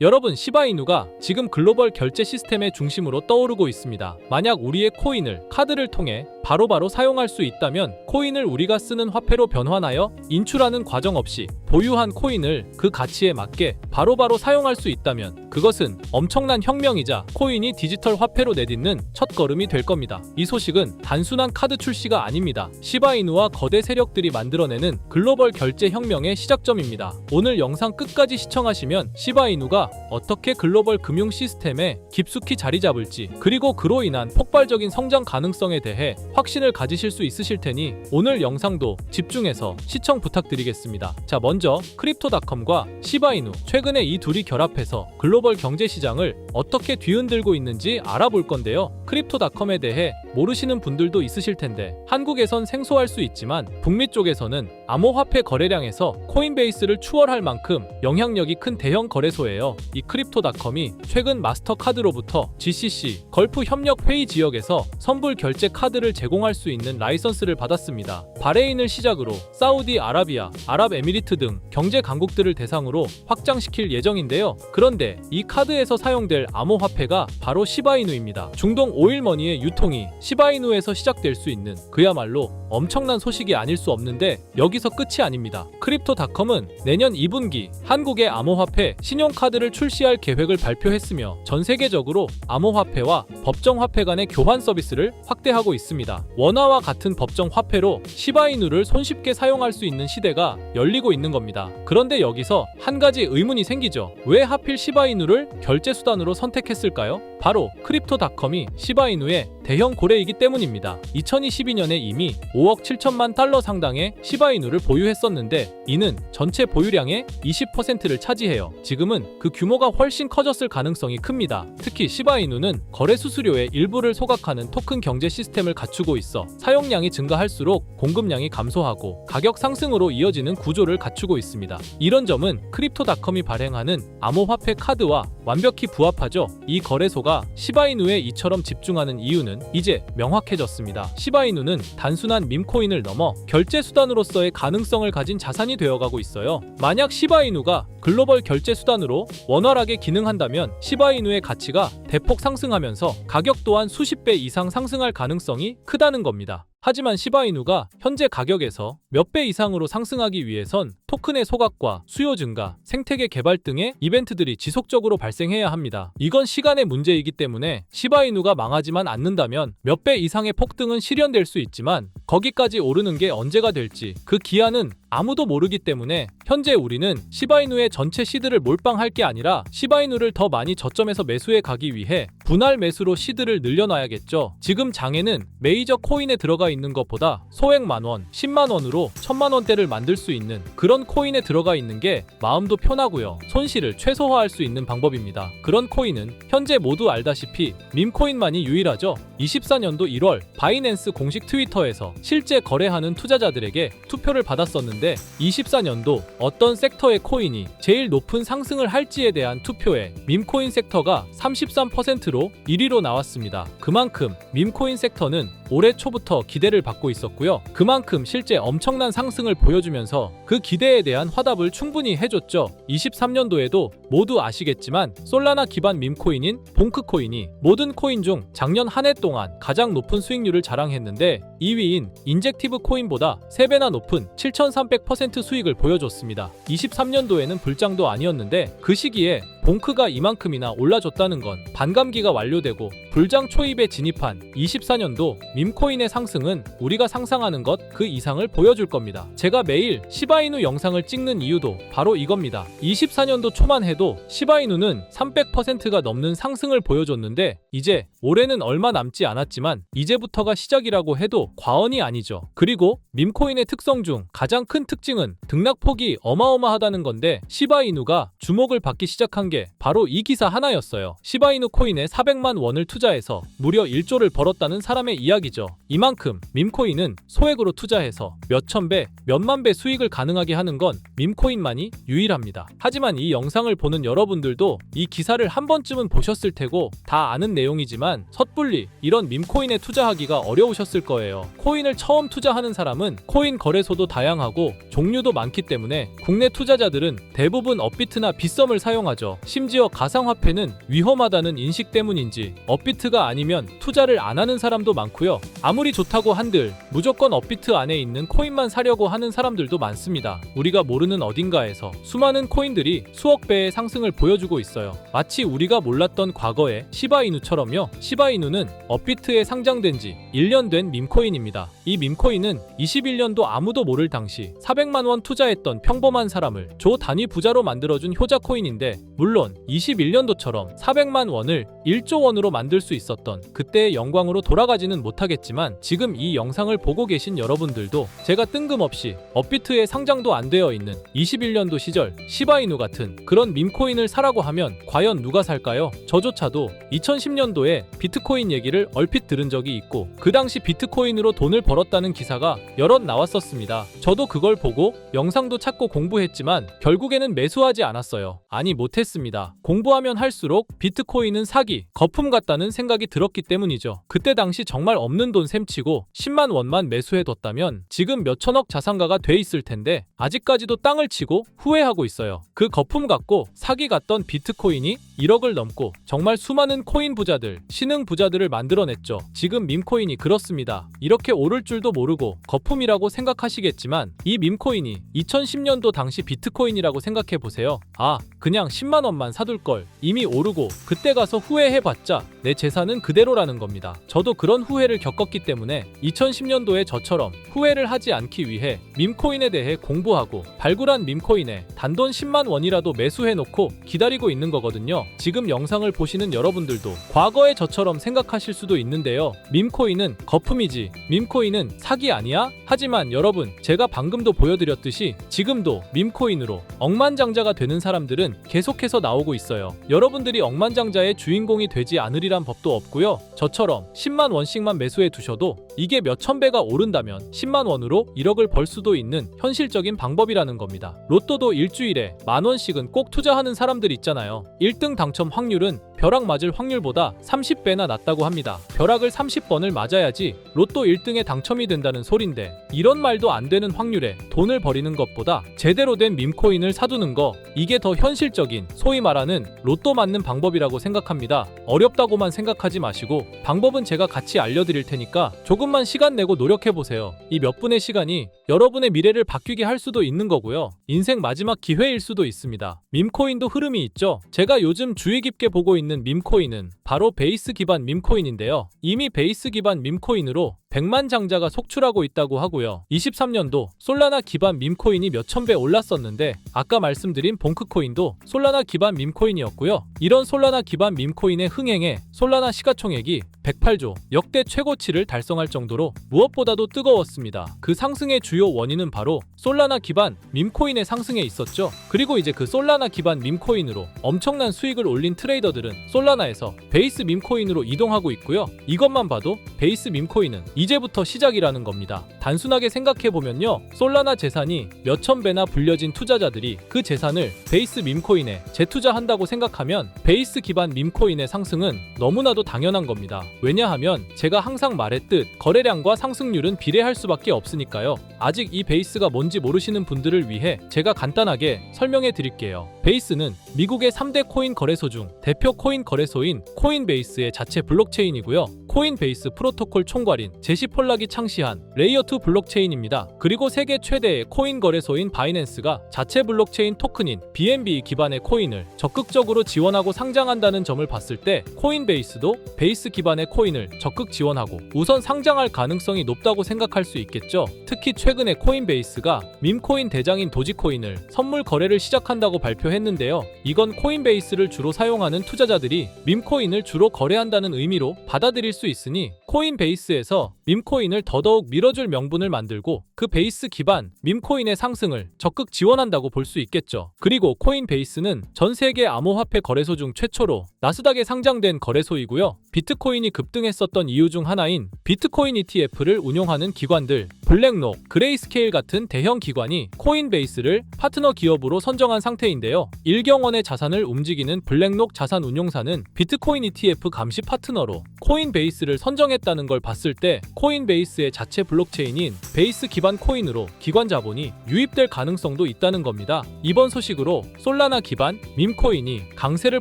여러분, 시바이누가 지금 글로벌 결제 시스템의 중심으로 떠오르고 있습니다. 만약 우리의 코인을 카드를 통해 바로바로 사용할 수 있다면, 코인을 우리가 쓰는 화폐로 변환하여 인출하는 과정 없이 보유한 코인을 그 가치에 맞게 바로바로 사용할 수 있다면, 그것은 엄청난 혁명이자 코인이 디지털 화폐로 내딛는 첫걸음이 될 겁니다. 이 소식은 단순한 카드 출시가 아닙니다. 시바이누와 거대 세력들이 만들어내는 글로벌 결제 혁명의 시작점입니다. 오늘 영상 끝까지 시청하시면 시바이누가 어떻게 글로벌 금융 시스템에 깊숙이 자리 잡을지, 그리고 그로 인한 폭발적인 성장 가능성에 대해 확신을 가지실 수 있으실 테니 오늘 영상도 집중해서 시청 부탁드리겠습니다. 자, 먼저 크립토닷컴과 시바이누, 최근에 이 둘이 결합해서 글로벌 경제 시장을 어떻게 뒤흔들고 있는지 알아볼 건데요. 크립토닷컴에 대해 모르시는 분들도 있으실 텐데, 한국에선 생소할 수 있지만 북미 쪽에서는 암호화폐 거래량에서 코인베이스를 추월할 만큼 영향력이 큰 대형 거래소예요. 이 크립토닷컴이 최근 마스터카드로부터 GCC 걸프 협력 회의 지역에서 선불 결제 카드를 제공할 수 있는 라이선스를 받았습니다. 바레인을 시작으로 사우디아라비아, 아랍에미리트 등 경제 강국들을 대상으로 확장시킬 예정인데요. 그런데 이 카드에서 사용될 암호화폐가 바로 시바이누입니다. 중동 오일머니의 유통이 시바이누에서 시작될 수 있는 그야말로 엄청난 소식이 아닐 수 없는데, 여기서 끝이 아닙니다. 크립토닷컴은 내년 2분기 한국의 암호화폐 신용카드를 출시할 계획을 발표했으며, 전 세계적으로 암호화폐와 법정화폐 간의 교환 서비스를 확대하고 있습니다. 원화와 같은 법정화폐로 시바이누를 손쉽게 사용할 수 있는 시대가 열리고 있는 겁니다. 그런데 여기서 한 가지 의문이 생기죠. 왜 하필 시바이누를 결제 수단으로 선택했을까요? 바로 크립토닷컴이 시바이누의 대형 고래이기 때문입니다. 2022년에 이미 5억 7천만 달러 상당의 시바이누를 보유했었는데, 이는 전체 보유량의 20%를 차지해요. 지금은 그 규모가 훨씬 커졌을 가능성이 큽니다. 특히 시바이누는 거래 수수료의 일부를 소각하는 토큰 경제 시스템을 갖추고 있어 사용량이 증가할수록 공급량이 감소하고 가격 상승으로 이어지는 구조를 갖추고 있습니다. 이런 점은 크립토닷컴이 발행하는 암호화폐 카드와 완벽히 부합하죠. 이 거래소가 시바이누에 이처럼 집중하는 이유는 이제 명확해졌습니다. 시바이누는 단순한 밈코인을 넘어 결제 수단으로서의 가능성을 가진 자산이 되어가고 있어요. 만약 시바이누가 글로벌 결제 수단으로 원활하게 기능한다면 시바이누의 가치가 대폭 상승하면서 가격 또한 수십 배 이상 상승할 가능성이 크다는 겁니다. 하지만 시바이누가 현재 가격에서 몇 배 이상으로 상승하기 위해선 토큰의 소각과 수요 증가, 생태계 개발 등의 이벤트들이 지속적으로 발생해야 합니다. 이건 시간의 문제이기 때문에 시바이누가 망하지만 않는다면 몇 배 이상의 폭등은 실현될 수 있지만, 거기까지 오르는 게 언제가 될지 그 기한은 아무도 모르기 때문에 현재 우리는 시바이누의 전체 시드를 몰빵할 게 아니라 시바이누를 더 많이 저점에서 매수해 가기 위해 분할 매수로 시드를 늘려놔야겠죠. 지금 장에는 메이저 코인에 들어가 있는 것보다 소액 만원, 10만원으로 1000만원대를 만들 수 있는 그런 코인에 들어가 있는 게 마음도 편하고요. 손실을 최소화할 수 있는 방법입니다. 그런 코인은 현재 모두 알다시피 밈코인만이 유일하죠. 24년도 1월 바이낸스 공식 트위터에서 실제 거래하는 투자자들에게 투표를 받았었는데, 24년도 어떤 섹터의 코인이 제일 높은 상승을 할지에 대한 투표에 밈코인 섹터가 33%로 1위로 나왔습니다. 그만큼 밈코인 섹터는 올해 초부터 기대를 받고 있었고요. 그만큼 실제 엄청난 상승을 보여주면서 그 기대에 대한 화답을 충분히 해줬죠. 23년도에도 모두 아시겠지만 솔라나 기반 밈코인인 봉크코인이 모든 코인 중 작년 한 해 동안 가장 높은 수익률을 자랑했는데, 2위인 인젝티브 코인보다 3배나 높은 7300% 수익을 보여줬습니다. 23년도에는 불장도 아니었는데 그 시기에 봉크가 이만큼이나 올라줬다는 건 반감기가 완료되고 불장 초입에 진입한 24년도 밈코인의 상승은 우리가 상상하는 것 그 이상을 보여줄 겁니다. 제가 매일 시바이누 영상을 찍는 이유도 바로 이겁니다. 24년도 초만 해도 시바이누는 300%가 넘는 상승을 보여줬는데, 이제 올해는 얼마 남지 않았지만 이제부터가 시작이라고 해도 과언이 아니죠. 그리고 밈코인의 특성 중 가장 큰 특징은 등락폭이 어마어마하다는 건데, 시바이누가 주목을 받기 시작한 게 게 바로 이 기사 하나였어요. 시바이누 코인에 400만 원을 투자해서 무려 1조를 벌었다는 사람의 이야기죠. 이만큼 밈코인은 소액으로 투자해서 몇천 배, 몇만 배 수익을 가능하게 하는 건 밈코인만이 유일합니다. 하지만 이 영상을 보는 여러분들도 이 기사를 한 번쯤은 보셨을 테고 다 아는 내용이지만 섣불리 이런 밈코인에 투자하기가 어려우셨을 거예요. 코인을 처음 투자하는 사람은 코인 거래소도 다양하고 종류도 많기 때문에 국내 투자자들은 대부분 업비트나 빗썸을 사용하죠. 심지어 가상화폐는 위험하다는 인식 때문인지 업비트가 아니면 투자를 안 하는 사람도 많고요. 아무리 좋다고 한들 무조건 업비트 안에 있는 코인만 사려고 하는 사람들도 많습니다. 우리가 모르는 어딘가에서 수많은 코인들이 수억 배의 상승을 보여주고 있어요. 마치 우리가 몰랐던 과거의 시바이누처럼요. 시바이누는 업비트에 상장된 지 1년 된 밈코인입니다. 이 밈코인은 21년도 아무도 모를 당시 400만 원 투자했던 평범한 사람을 조 단위 부자로 만들어준 효자 코인인데, 물론 21년도처럼 400만 원을 1조 원으로 만들 수 있었던 그때의 영광으로 돌아가지는 못하겠지만, 지금 이 영상을 보고 계신 여러분들도 제가 뜬금없이 업비트에 상장도 안 되어 있는 21년도 시절 시바이누 같은 그런 밈코인을 사라고 하면 과연 누가 살까요? 저조차도 2010년도에 비트코인 얘기를 얼핏 들은 적이 있고 그 당시 비트코인으로 돈을 벌었다는 기사가 여럿 나왔었습니다. 저도 그걸 보고 영상도 찾고 공부했지만 결국에는 매수하지 않았어요. 아니, 못했습니다. 공부하면 할수록 비트코인은 사기, 거품 같다는 생각이 들었기 때문이죠. 그때 당시 정말 없는 돈 셈치고 10만 원만 매수해뒀다면 지금 몇천억 자산가가 돼 있을 텐데 아직까지도 땅을 치고 후회하고 있어요. 그 거품 같고 사기 같던 비트코인이 1억을 넘고 정말 수많은 코인 부자들, 신흥 부자들을 만들어냈죠. 지금 밈코인이 그렇습니다. 이렇게 오를 줄도 모르고 거품이라고 생각하시겠지만 이 밈코인이 2010년도 당시 비트코인이라고 생각해보세요. 아, 그냥 10만 원만 사둘 걸. 이미 오르고 그때 가서 후회해봤자 내 재산은 그대로라는 겁니다. 저도 그런 후회를 겪었기 때문에 2010년도에 저처럼 후회를 하지 않기 위해 밈코인에 대해 공부하고 발굴한 밈코인에 단돈 10만 원이라도 매수해놓고 기다리고 있는 거거든요. 지금 영상을 보시는 여러분들도 과거의 저처럼 생각하실 수도 있는데요. 밈코인은 거품이지 밈코인은 사기 아니야? 하지만 여러분, 제가 방금도 보여드렸듯이 지금도 밈코인으로 억만장자가 되는 사람들은 계속해서 나오고 있어요. 여러분들이 억만장자의 주인공이 되지 않으리란 법도 없고요. 저처럼 10만 원씩만 매수해 두셔도 이게 몇천 배가 오른다면 10만 원으로 1억을 벌 수도 있는 현실적인 방법이라는 겁니다. 로또도 일주일에 만 원씩은 꼭 투자하는 사람들 있잖아요. 1등 당첨 확률은 벼락 맞을 확률보다 30배나 낮다고 합니다. 벼락을 30번을 맞아야지 로또 1등에 당첨이 된다는 소린데, 이런 말도 안 되는 확률에 돈을 버리는 것보다 제대로 된 밈코인을 사두는 거, 이게 더 현실적인 소위 말하는 로또 맞는 방법이라고 생각합니다. 어렵다고만 생각하지 마시고 방법은 제가 같이 알려드릴 테니까 조금만 시간 내고 노력해보세요. 이 몇 분의 시간이 여러분의 미래를 바뀌게 할 수도 있는 거고요. 인생 마지막 기회일 수도 있습니다. 밈코인도 흐름이 있죠. 제가 요즘 주의 깊게 보고 있는 밈코인은 바로 베이스 기반 밈코인인데요. 이미 베이스 기반 밈코인으로 100만 장자가 속출하고 있다고 하고요. 23년도 솔라나 기반 밈코인이 몇천 배 올랐었는데 아까 말씀드린 봉크코인도 솔라나 기반 밈코인이었고요. 이런 솔라나 기반 밈코인의 흥행에 솔라나 시가총액이 108조, 역대 최고치를 달성할 정도로 무엇보다도 뜨거웠습니다. 그 상승의 주요 원인은 바로 솔라나 기반 밈코인의 상승에 있었죠. 그리고 이제 그 솔라나 기반 밈코인으로 엄청난 수익을 올린 트레이더들은 솔라나에서 베이스 밈코인으로 이동하고 있고요. 이것만 봐도 베이스 밈코인은 이제부터 시작이라는 겁니다. 단순하게 생각해보면요, 솔라나 재산이 몇천 배나 불려진 투자자들이 그 재산을 베이스 밈코인에 재투자한다고 생각하면 베이스 기반 밈코인의 상승은 너무나도 당연한 겁니다. 왜냐하면 제가 항상 말했듯 거래량과 상승률은 비례할 수밖에 없으니까요. 아직 이 베이스가 뭔지 모르시는 분들을 위해 제가 간단하게 설명해 드릴게요. 베이스는 미국의 3대 코인 거래소 중 대표 코인 거래소인 코인베이스의 자체 블록체인이고요. 코인베이스 프로토콜 총괄인 제시 폴락이 창시한 레이어2 블록체인입니다. 그리고 세계 최대의 코인 거래소인 바이낸스가 자체 블록체인 토큰인 BNB 기반의 코인을 적극적으로 지원하고 상장한다는 점을 봤을 때 코인베이스도 베이스 기반의 코인을 적극 지원하고 우선 상장할 가능성이 높다고 생각할 수 있겠죠. 특히 최근에 코인베이스가 밈코인 대장인 도지코인을 선물 거래를 시작한다고 발표했는데요. 이건 코인베이스를 주로 사용하는 투자자들이 밈코인을 주로 거래한다는 의미로 받아들일 수 있으니 코인베이스에서 밈코인을 더더욱 밀어줄 명분을 만들고 그 베이스 기반 밈코인의 상승을 적극 지원한다고 볼 수 있겠죠. 그리고 코인베이스는 전 세계 암호화폐 거래소 중 최초로 나스닥에 상장된 거래소이고요. 비트코인이 급등했었던 이유 중 하나인 비트코인 ETF를 운용하는 기관들, 블랙록, 그레이스케일 같은 대형 기관이 코인베이스를 파트너 기업으로 선정한 상태인데요. 1경 원의 자산을 움직이는 블랙록 자산운용사는 비트코인 ETF 감시 파트너로 코인베이스를 선정했다는 걸 봤을 때 코인베이스의 자체 블록체인인 베이스 기반 코인으로 기관 자본이 유입될 가능성도 있다는 겁니다. 이번 소식으로 솔라나 기반 밈코인이 강세를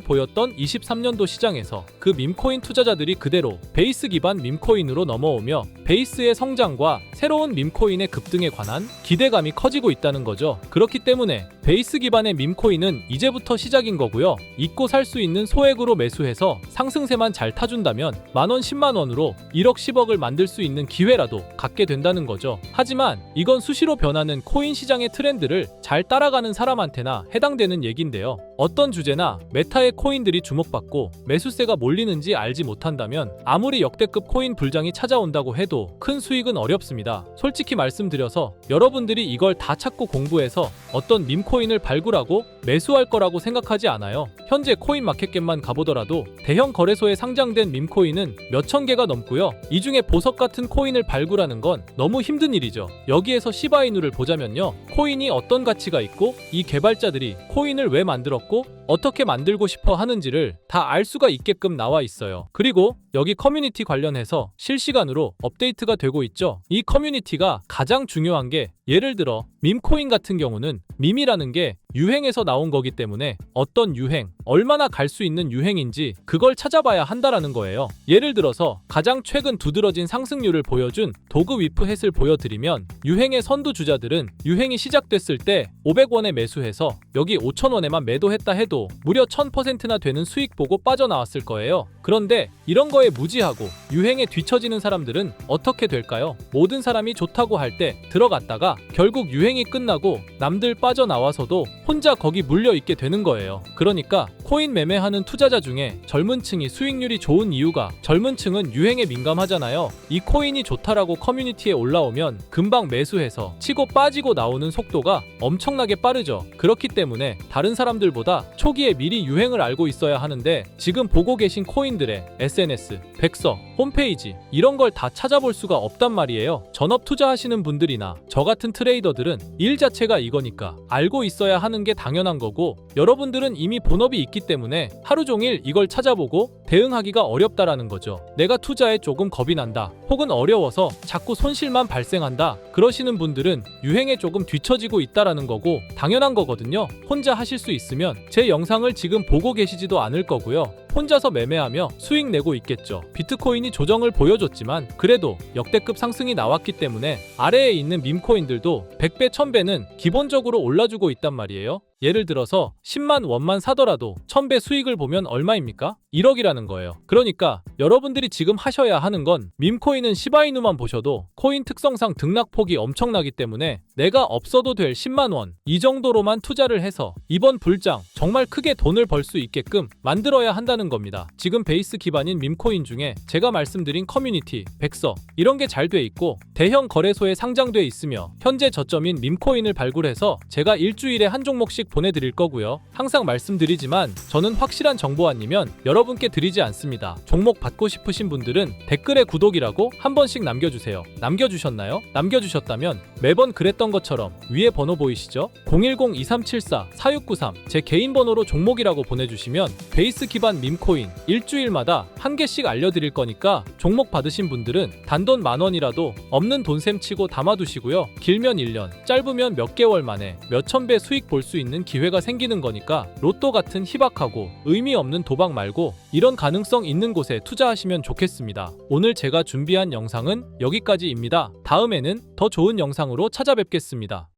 보였던 23년도 시장에서 그 밈코인 투자자들이 그대로 베이스 기반 밈코인으로 넘어오며 베이스의 성장과 새로운 밈코인의 급등에 관한 기대감이 커지고 있다는 거죠. 그렇기 때문에 베이스 기반의 밈코인은 이제부터 시작인 거고요. 잊고 살 수 있는 소액으로 매수해서 상승세만 잘 타준다면 만원 10만원으로 1억 10억을 만들 수 있는 기회라도 갖게 된다는 거죠. 하지만 이건 수시로 변하는 코인 시장의 트렌드를 잘 따라가는 사람한테나 해당되는 얘긴데요. 어떤 주제나 메타의 코인들이 주목받고 매수세가 몰리는지 알지 못한다면 아무리 역대급 코인 불장이 찾아온다고 해도 큰 수익은 어렵습니다. 솔직히 말씀드려서 여러분들이 이걸 다 찾고 공부해서 어떤 밈코인을 발굴하고 매수할 거라고 생각하지 않아요. 현재 코인마켓겟만 가보더라도 대형 거래소에 상장된 밈코인은 몇천 개가 넘고요. 이 중에 보석 같은 코인을 발굴하는 건 너무 힘든 일이죠. 여기에서 시바이누를 보자면요. 코인이 어떤 가치가 있고 이 개발자들이 코인을 왜 만들었고 어떻게 만들고 싶어 하는지를 다 알 수가 있게끔 나와 있어요. 그리고 여기 커뮤니티 관련해서 실시간으로 업데이트가 되고 있죠. 이 커뮤니티가 가장 중요한 게 예를 들어 밈코인 같은 경우는 밈이라는 게 유행에서 나온 거기 때문에 어떤 유행, 얼마나 갈 수 있는 유행인지 그걸 찾아봐야 한다라는 거예요. 예를 들어서 가장 최근 두드러진 상승률을 보여준 도그 위프햇을 보여드리면 유행의 선두주자들은 유행이 시작됐을 때 500원에 매수해서 여기 5,000원에만 매도했다 해도 무려 1000%나 되는 수익 보고 빠져나왔을 거예요. 그런데 이런 거에 무지하고 유행에 뒤처지는 사람들은 어떻게 될까요? 모든 사람이 좋다고 할 때 들어갔다가 결국 유행이 끝나고 남들 빠져나와서도 혼자 거기 물려있게 되는 거예요. 그러니까 코인 매매하는 투자자 중에 젊은 층이 수익률이 좋은 이유가 젊은 층은 유행에 민감하잖아요. 이 코인이 좋다라고 커뮤니티에 올라오면 금방 매수해서 치고 빠지고 나오는 속도가 엄청나게 빠르죠. 그렇기 때문에 다른 사람들보다 초기에 미리 유행을 알고 있어야 하는데 지금 보고 계신 코인들의 SNS, 백서, 홈페이지 이런 걸 다 찾아볼 수가 없단 말이에요. 전업 투자하시는 분들이나 저 같은 트레이더들은 일 자체가 이거니까 알고 있어야 하는 게 당연한 거고 여러분들은 이미 본업이 있기 때문에 하루 종일 이걸 찾아보고 대응하기가 어렵다라는 거죠. 내가 투자에 조금 겁이 난다 혹은 어려워서 자꾸 손실만 발생한다 그러시는 분들은 유행에 조금 뒤처지고 있다라는 거고 당연한 거거든요. 혼자 하실 수 있으면 제 영상을 지금 보고 계시지도 않을 거고요. 혼자서 매매하며 수익 내고 있겠죠. 비트코인이 조정을 보여줬지만 그래도 역대급 상승이 나왔기 때문에 아래에 있는 밈코인들도 100배, 1000배는 기본적으로 올라주고 있단 말이에요. 예를 들어서 10만 원만 사더라도 1000배 수익을 보면 얼마입니까? 1억이라는 거예요. 그러니까 여러분들이 지금 하셔야 하는 건 밈코인은 시바이누만 보셔도 코인 특성상 등락폭이 엄청나기 때문에 내가 없어도 될 10만 원 이 정도로만 투자를 해서 이번 불장 정말 크게 돈을 벌 수 있게끔 만들어야 한다는 겁니다. 지금 베이스 기반인 밈코인 중에 제가 말씀드린 커뮤니티, 백서 이런 게 잘 돼 있고 대형 거래소에 상장돼 있으며 현재 저점인 밈코인을 발굴해서 제가 일주일에 한 종목씩 보내드릴 거고요. 항상 말씀드리지만 저는 확실한 정보 아니면 여러분께 드리지 않습니다. 종목 받고 싶으신 분들은 댓글에 구독이라고 한 번씩 남겨주세요. 남겨주셨나요? 남겨주셨다면 매번 그랬던 것처럼 위에 번호 보이시죠? 010-2374-4693 제 개인 번호로 종목이라고 보내주시면 베이스 기반 밈코인 일주일마다 한 개씩 알려드릴 거니까 종목 받으신 분들은 단돈 만원이라도 없는 돈셈 치고 담아두시고요. 길면 1년, 짧으면 몇 개월 만에 몇천 배 수익 볼 수 있는 기회가 생기는 거니까 로또 같은 희박하고 의미 없는 도박 말고 이런 가능성 있는 곳에 투자하시면 좋겠습니다. 오늘 제가 준비한 영상은 여기까지입니다. 다음에는 더 좋은 영상으로 찾아뵙겠습니다.